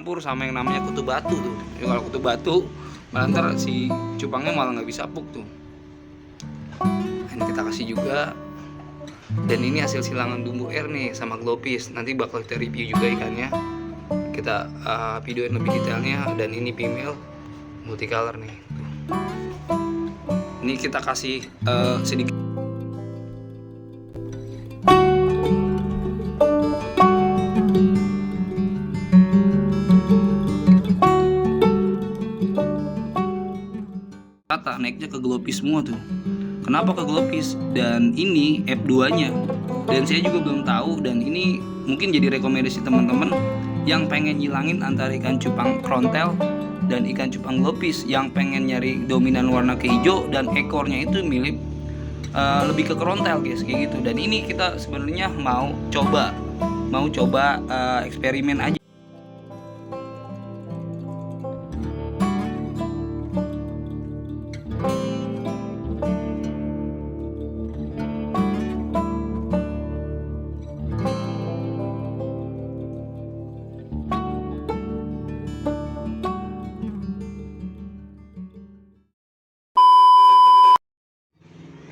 campur sama yang namanya kutu batu tuh. Ya, kalau kutu batu malah ntar si cupangnya malah nggak bisa puk tuh. Nah, ini kita kasih juga. Dan ini hasil silangan dumbu air nih sama glowfish. Nanti bakal kita review juga ikannya. Kita videoin lebih detailnya. Dan ini female multicolor nih. Ini kita kasih sedikit. Rata naiknya ke glowfish semua tuh. Kenapa ke glowfish? Dan ini F2-nya. Dan saya juga belum tahu, dan ini mungkin jadi rekomendasi teman-teman yang pengen nyilangin antara ikan cupang krontel dan ikan cupang glowfish, yang pengen nyari dominan warna kehijau dan ekornya itu mirip lebih ke krontel guys, kayak gitu. Dan ini kita sebenarnya mau coba eksperimen aja.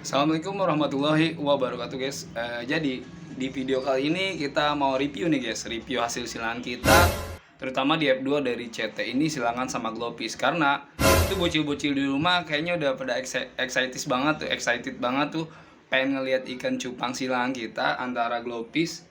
Assalamualaikum warahmatullahi wabarakatuh guys. Jadi di video kali ini kita mau review nih guys, review hasil silangan kita, terutama di F2 dari CT ini silangan sama glowfish. Karena itu bocil-bocil di rumah kayaknya udah pada excited banget tuh pengen ngelihat ikan cupang silangan kita antara glowfish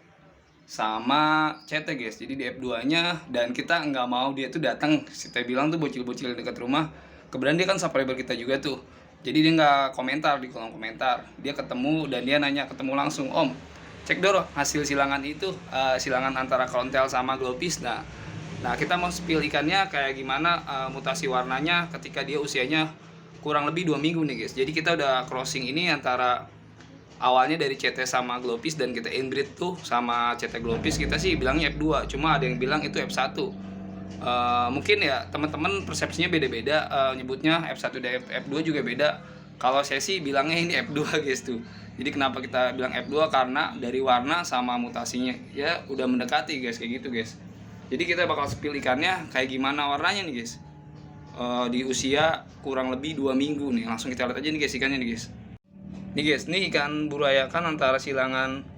sama CT guys. Jadi di F2-nya, dan kita nggak mau dia tuh datang. Kita bilang tuh bocil-bocil dekat rumah, kebetulan dia kan subscriber kita juga tuh. Jadi dia nggak komentar di kolom komentar, dia ketemu dan dia nanya ketemu langsung, "Om, cek dong hasil silangan itu, silangan antara krontel sama glowfish." Nah kita mau spill ikannya kayak gimana, mutasi warnanya ketika dia usianya kurang lebih 2 minggu nih guys. Jadi kita udah crossing ini antara awalnya dari CT sama glowfish, dan kita inbreed tuh sama CT glowfish. Kita sih bilangnya F2, cuma ada yang bilang itu F1. Mungkin ya teman-teman persepsinya beda-beda, nyebutnya F1 dan F2 juga beda. Kalau saya sih bilangnya ini F2 guys tuh. Jadi kenapa kita bilang F2, karena dari warna sama mutasinya ya udah mendekati guys, kayak gitu guys. Jadi kita bakal spill ikannya kayak gimana warnanya nih guys, di usia kurang lebih 2 minggu nih. Langsung kita lihat aja nih guys ikannya nih guys. Nih guys, nih ikan burayakan antara silangan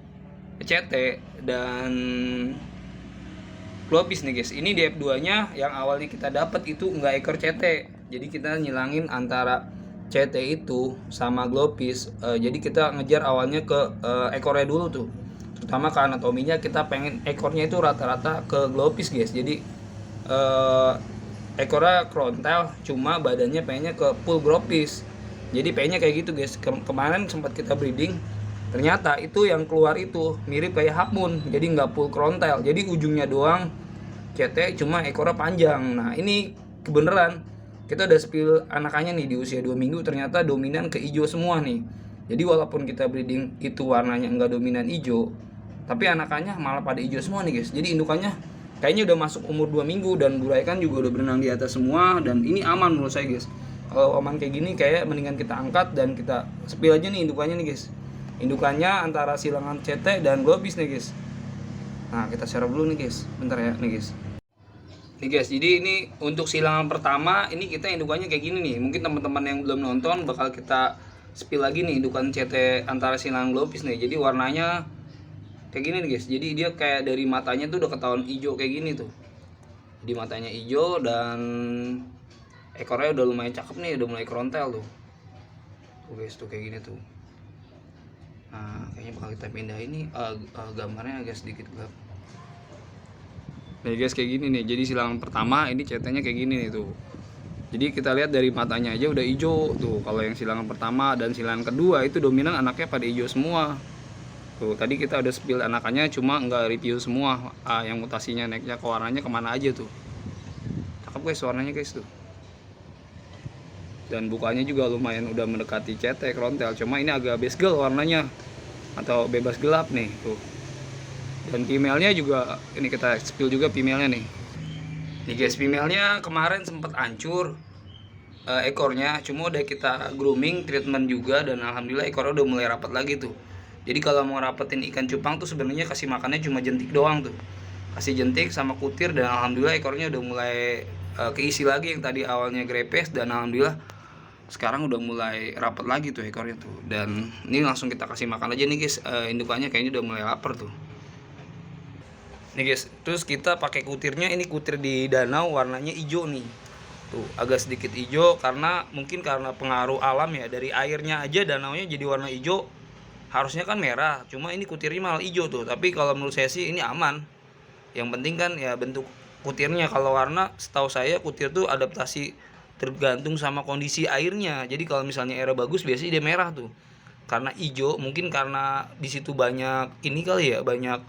CT dan glowfish nih guys. Ini di F2-nya yang awalnya kita dapat itu enggak ekor CT. Jadi kita nyilangin antara CT itu sama glowfish. Jadi kita ngejar awalnya ke ekornya dulu tuh. Terutama ke anatominya kita pengen ekornya itu rata-rata ke glowfish guys. Jadi ekornya krontel, cuma badannya pengennya ke full glowfish. Jadi pengennya kayak gitu guys. Kemarin sempat kita breeding, ternyata itu yang keluar itu mirip kayak half moon, jadi nggak full krontel, jadi ujungnya doang CT, cuma ekornya panjang. Nah ini kebeneran kita udah spill anakannya nih di usia 2 minggu, ternyata dominan ke hijau semua nih. Jadi walaupun kita breeding itu warnanya nggak dominan hijau, tapi anakannya malah pada hijau semua nih guys. Jadi indukannya kayaknya udah masuk umur 2 minggu, dan burayakan juga udah berenang di atas semua, dan ini aman menurut saya guys. Kalau aman kayak gini kayak mendingan kita angkat dan kita spill aja nih indukannya nih guys. Indukannya antara silangan CT dan glowfish nih guys. Nah kita share dulu nih guys, bentar ya nih guys. Nih guys, jadi ini untuk silangan pertama ini kita indukannya kayak gini nih. Mungkin teman-teman yang belum nonton bakal kita spill lagi nih indukan CT antara silangan glowfish nih. Jadi warnanya kayak gini nih guys. Jadi dia kayak dari matanya tuh udah ketahuan hijau kayak gini tuh. Di matanya hijau dan ekornya udah lumayan cakep nih, udah mulai krontel tuh. Tuh guys, tuh kayak gini tuh. Nah kayaknya bakal kita pindah ini, gambarnya agak sedikit gelap. Nih guys kayak gini nih. Jadi silangan pertama ini CT-nya kayak gini nih tuh. Jadi kita lihat dari matanya aja udah hijau tuh. Kalau yang silangan pertama dan silangan kedua itu dominan anaknya pada hijau semua. Tuh tadi kita udah spill anakannya, cuma nggak review semua yang mutasinya naiknya ke warnanya kemana aja tuh. Cakep guys warnanya guys tuh. Dan bukanya juga lumayan udah mendekati CT krontel, cuma ini agak base girl warnanya atau bebas gelap nih tuh. Dan female-nya juga ini kita spill juga female-nya nih. Nih guys, female-nya kemarin sempat hancur ekornya, cuma udah kita grooming, treatment juga, dan alhamdulillah ekornya udah mulai rapat lagi tuh. Jadi kalau mau rapetin ikan cupang tuh sebenarnya kasih makannya cuma jentik doang tuh. kasih jentik sama kutir, dan alhamdulillah ekornya udah mulai keisi lagi. Yang tadi awalnya grepes, dan alhamdulillah sekarang udah mulai rapat lagi tuh ekornya tuh. Dan ini langsung kita kasih makan aja nih guys. Indukannya kayaknya udah mulai lapar tuh nih guys. Terus kita pakai kutirnya, ini kutir di danau warnanya hijau nih tuh, agak sedikit hijau karena mungkin karena pengaruh alam ya, dari airnya aja danaunya jadi warna hijau, harusnya kan merah, cuma ini kutirnya malah hijau tuh. Tapi kalau menurut saya sih ini aman, yang penting kan ya bentuk kutirnya. Kalau warna, setahu saya kutir tuh adaptasi tergantung sama kondisi airnya. Jadi kalau misalnya airnya bagus biasanya dia merah tuh, karena hijau mungkin karena di situ banyak ini kali ya, banyak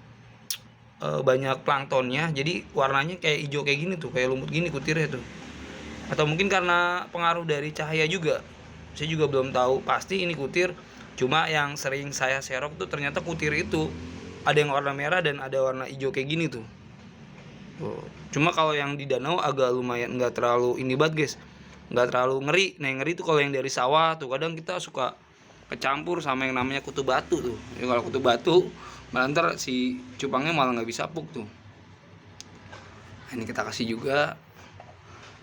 planktonnya, jadi warnanya kayak hijau kayak gini tuh, kayak lumut gini kutirnya tuh. Atau mungkin karena pengaruh dari cahaya juga, saya juga belum tahu pasti ini kutir. Cuma yang sering saya serok tuh ternyata kutir itu ada yang warna merah dan ada warna hijau kayak gini tuh. Cuma kalau yang di danau agak lumayan nggak terlalu ini banget guys, nggak terlalu ngeri. Nah yang ngeri tuh kalau yang dari sawah tuh, kadang kita suka kecampur sama yang namanya kutu batu tuh. Ya, kalau kutu batu malah ntar si cupangnya malah nggak bisa puk tuh. Nah, ini kita kasih juga.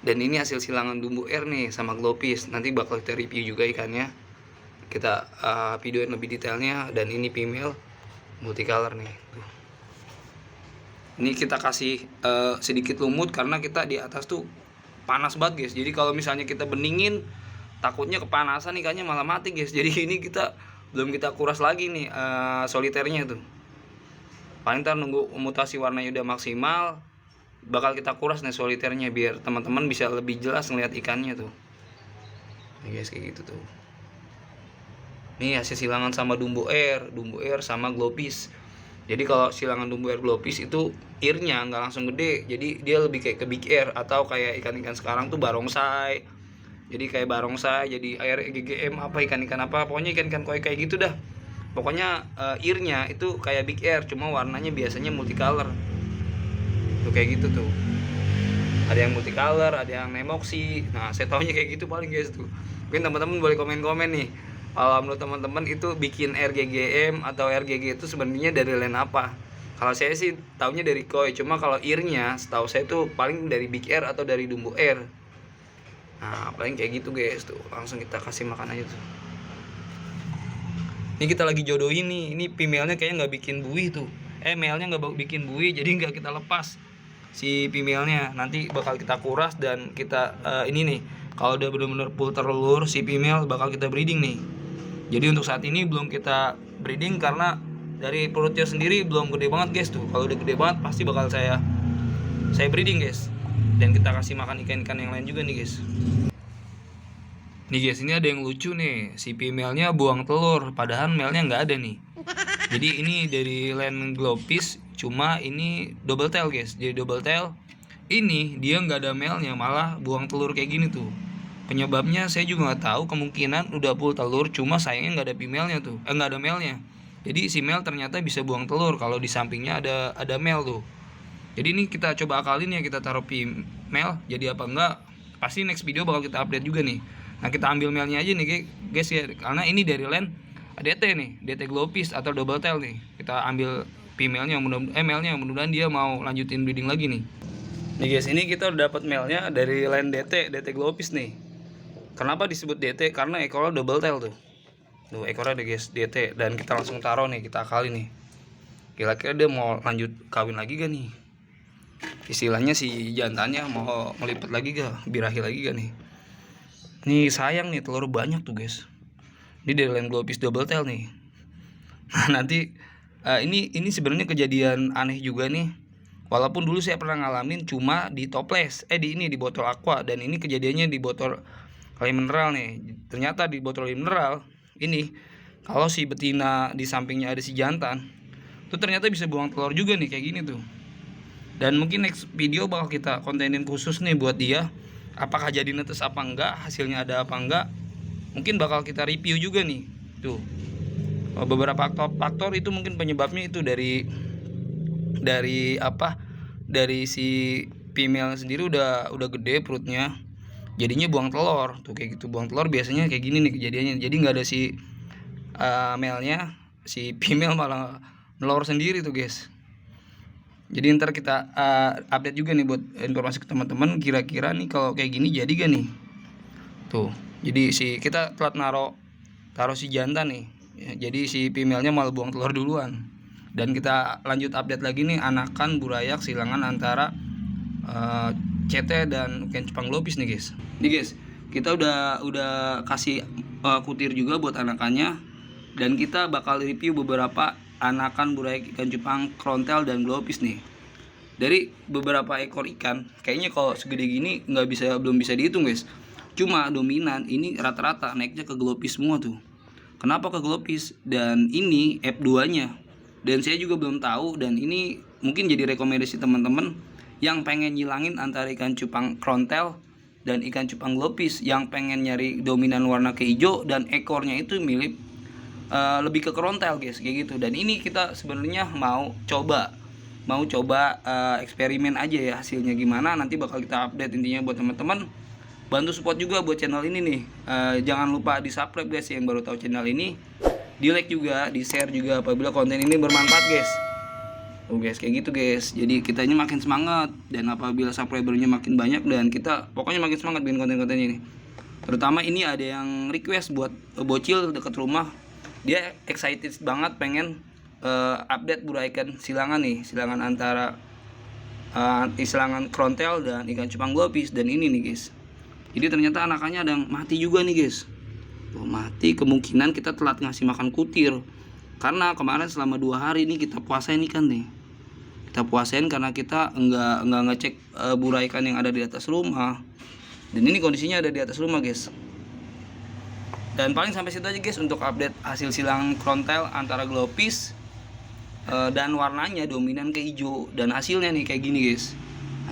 Dan ini hasil silangan dumbu air nih sama glowfish. Nanti bakal kita review juga ikannya, kita videoin lebih detailnya. Dan ini female multicolor nih tuh. Ini kita kasih sedikit lumut karena kita di atas tuh panas banget guys. Jadi kalau misalnya kita beningin, takutnya kepanasan ikannya malah mati guys. Jadi ini kita belum kita kuras lagi nih soliternya tuh. Paling ntar nunggu mutasi warnanya udah maksimal, bakal kita kuras nih soliternya biar teman-teman bisa lebih jelas ngeliat ikannya tuh. Nih guys kayak gitu tuh. Nih hasil silangan sama dumbu air sama glowfish. Jadi kalau silangan dumbu air glowfish itu earnya nggak langsung gede, jadi dia lebih kayak ke big air atau kayak ikan-ikan sekarang tuh barongsai. Jadi kayak barongsai, jadi air GGM apa ikan-ikan apa, pokoknya ikan-ikan koi kayak gitu dah. Pokoknya earnya itu kayak big air, cuma warnanya biasanya multicolor. Tuh kayak gitu tuh. Ada yang multicolor, ada yang nemoxy. Nah, saya taunya kayak gitu paling guys tuh. Mungkin teman-teman boleh komen-komen nih. Kalau menurut teman-teman itu bikin RGGM atau RGG itu sebenarnya dari line apa? Kalau saya sih taunya dari koi, cuma kalau earnya setahu saya tuh paling dari big air atau dari dumbu air. Nah, paling kayak gitu guys tuh. Langsung kita kasih makan aja tuh. Ini kita lagi jodohin nih. Ini female-nya kayaknya nggak bikin buih tuh. Male-nya nggak bikin buih, jadi nggak kita lepas si female-nya. Nanti bakal kita kuras dan kita ini nih. Kalau udah benar-benar full telur si female bakal kita breeding nih. Jadi untuk saat ini belum kita breeding karena dari perutnya sendiri belum gede banget guys tuh. Kalau udah gede banget pasti bakal saya breeding guys. Dan kita kasih makan ikan-ikan yang lain juga nih guys. Nih guys, ini ada yang lucu nih. Si female-nya buang telur, padahal male-nya nggak ada nih. Jadi ini dari line glowfish, cuma ini double tail guys. Jadi double tail ini dia nggak ada male-nya, malah buang telur kayak gini tuh. Penyebabnya saya juga nggak tahu, kemungkinan udah full telur, cuma sayangnya nggak ada female-nya tuh. Nggak ada male-nya. Jadi si male ternyata bisa buang telur kalau di sampingnya ada male tuh. Jadi ini kita coba akalin ya, kita taruh female jadi apa enggak. Pasti next video bakal kita update juga nih. Nah kita ambil male-nya aja nih guys ya, karena ini dari line DT nih, DT glowfish atau double tail nih. Kita ambil female-nya, male-nya, mudah-mudahan dia mau lanjutin breeding lagi nih. Nih guys, ini kita udah dapat male-nya dari line DT glowfish nih. Kenapa disebut DT? Karena ekornya double tail tuh. Tuh ekornya ada guys, DT. Dan kita langsung taruh nih, kita akalin nih. Kira-kira dia mau lanjut kawin lagi gak nih? Istilahnya si jantannya mau melipat lagi gak? Birahi lagi gak nih? Nih sayang nih, telur banyak tuh guys. Ini dari line glowfish double tail nih. Nah nanti ini sebenarnya kejadian aneh juga nih. Walaupun dulu saya pernah ngalamin cuma di toples, di botol aqua. Dan ini kejadiannya di botol air mineral nih. Ternyata di botol air mineral ini, kalau si betina di sampingnya ada si jantan, tuh ternyata bisa buang telur juga nih kayak gini tuh. Dan mungkin next video bakal kita kontenin khusus nih buat dia. Apakah jadi netes apa enggak, hasilnya ada apa enggak, mungkin bakal kita review juga nih tuh. Beberapa faktor itu mungkin penyebabnya itu dari si female sendiri udah gede perutnya, jadinya buang telur tuh kayak gitu. Buang telur biasanya kayak gini nih kejadiannya. Jadi nggak ada si male-nya, si female malah nelor sendiri tuh guys. Jadi ntar kita update juga nih buat informasi ke teman-teman, kira-kira nih kalau kayak gini jadi gak nih. Tuh, jadi kita telat taruh si jantan nih. Ya, jadi si female-nya malah buang telur duluan. Dan kita lanjut update lagi nih anakan burayak silangan antara CT dan ikan cupang globis nih guys. Nih guys, kita udah kasih kutir juga buat anakannya, dan kita bakal review beberapa anakan burayak ikan cupang krontel dan globis nih. Dari beberapa ekor ikan, kayaknya kalau segede gini belum bisa dihitung guys. Cuma dominan ini rata-rata naiknya ke globis semua tuh. Kenapa ke globis? Dan ini F2-nya. Dan saya juga belum tahu, dan ini mungkin jadi rekomendasi teman-teman yang pengen nyilangin antara ikan cupang krontel dan ikan cupang globis, yang pengen nyari dominan warna kehijau dan ekornya itu mirip lebih ke krontel guys, kayak gitu. Dan ini kita sebenarnya mau coba eksperimen aja ya, hasilnya gimana nanti bakal kita update. Intinya buat teman-teman bantu support juga buat channel ini nih. Jangan lupa di subscribe guys yang baru tahu channel ini, di like juga, di share juga apabila konten ini bermanfaat guys. Guys, kayak gitu guys. Jadi kitanya makin semangat, dan apabila subscribernya makin banyak, dan kita pokoknya makin semangat bikin konten-konten ini. Terutama ini ada yang request buat bocil deket rumah, dia excited banget pengen update buraikan silangan nih, silangan antara silangan krontel dan ikan cupang globis. Dan ini nih guys, jadi ternyata anakannya ada yang mati juga nih guys. Tuh, mati, kemungkinan kita telat ngasih makan kutir, karena kemarin selama 2 hari nih kita puasain ikan nih. Kita puasain karena kita enggak ngecek buraikan yang ada di atas rumah, dan ini kondisinya ada di atas rumah guys. Dan paling sampai situ aja guys untuk update hasil silangan krontel antara globis dan warnanya dominan ke hijau. Dan hasilnya nih kayak gini guys,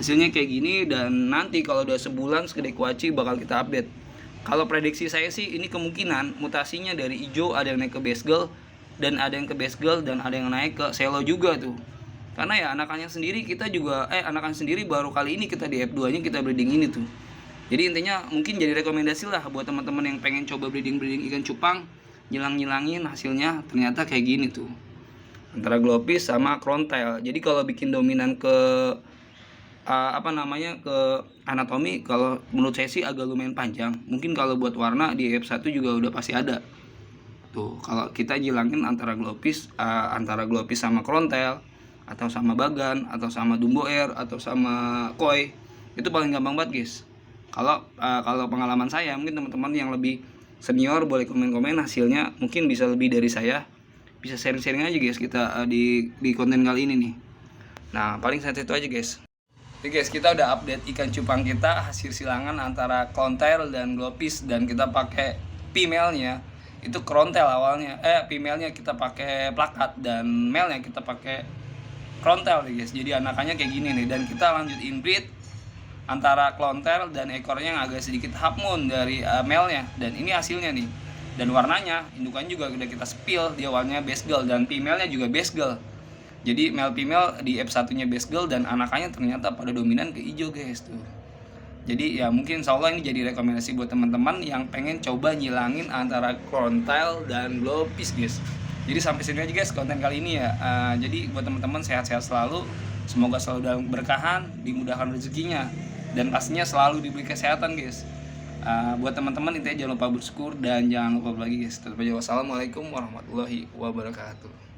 hasilnya kayak gini. Dan nanti kalau udah sebulan segede kuaci bakal kita update. Kalau prediksi saya sih ini kemungkinan mutasinya dari hijau ada yang naik ke basegel, dan ada yang ke basegel, dan ada yang naik ke selo juga tuh. Karena ya anakannya sendiri kita juga anakan sendiri baru kali ini kita di F2 nya kita breeding ini tuh. Jadi intinya mungkin jadi rekomendasi lah buat teman-teman yang pengen coba breeding ikan cupang, nyilangin hasilnya ternyata kayak gini tuh, antara globis sama krontel. Jadi kalau bikin dominan ke ke anatomi, kalau menurut saya sih agak lumayan panjang. Mungkin kalau buat warna di F1 juga udah pasti ada tuh. Kalau kita nyilangin antara globis sama krontel, atau sama bagan, atau sama dumbo air, atau sama koi, itu paling gampang banget guys. Kalau pengalaman saya, mungkin teman-teman yang lebih senior boleh komen-komen hasilnya, mungkin bisa lebih dari saya, bisa sharing-sharing aja guys kita di konten kali ini nih. Nah paling satu itu aja guys. Oke guys, kita udah update ikan cupang kita hasil silangan antara krontel dan globis, dan kita pakai female-nya itu krontel awalnya, female-nya kita pakai plakat, dan male-nya kita pakai krontel nih guys. Jadi anakannya kayak gini nih, dan kita lanjut inbreed antara krontel dan ekornya yang agak sedikit half moon dari male-nya. Dan ini hasilnya nih. Dan warnanya, indukan juga udah kita spill, dia warnanya basegel, dan female-nya juga basegel. Jadi male female di F1-nya basegel, dan anakannya ternyata pada dominan ke hijau guys tuh. Jadi ya mungkin insyaallah ini jadi rekomendasi buat teman-teman yang pengen coba nyilangin antara krontel dan globis guys. Jadi sampai sini aja guys konten kali ini ya. Jadi buat teman-teman sehat-sehat selalu, semoga selalu dalam berkahan, dimudahkan rezekinya, dan pastinya selalu diberi kesehatan guys. Buat teman-teman intinya jangan lupa bersyukur, dan jangan lupa lagi guys. Tetap aja, wassalamualaikum warahmatullahi wabarakatuh.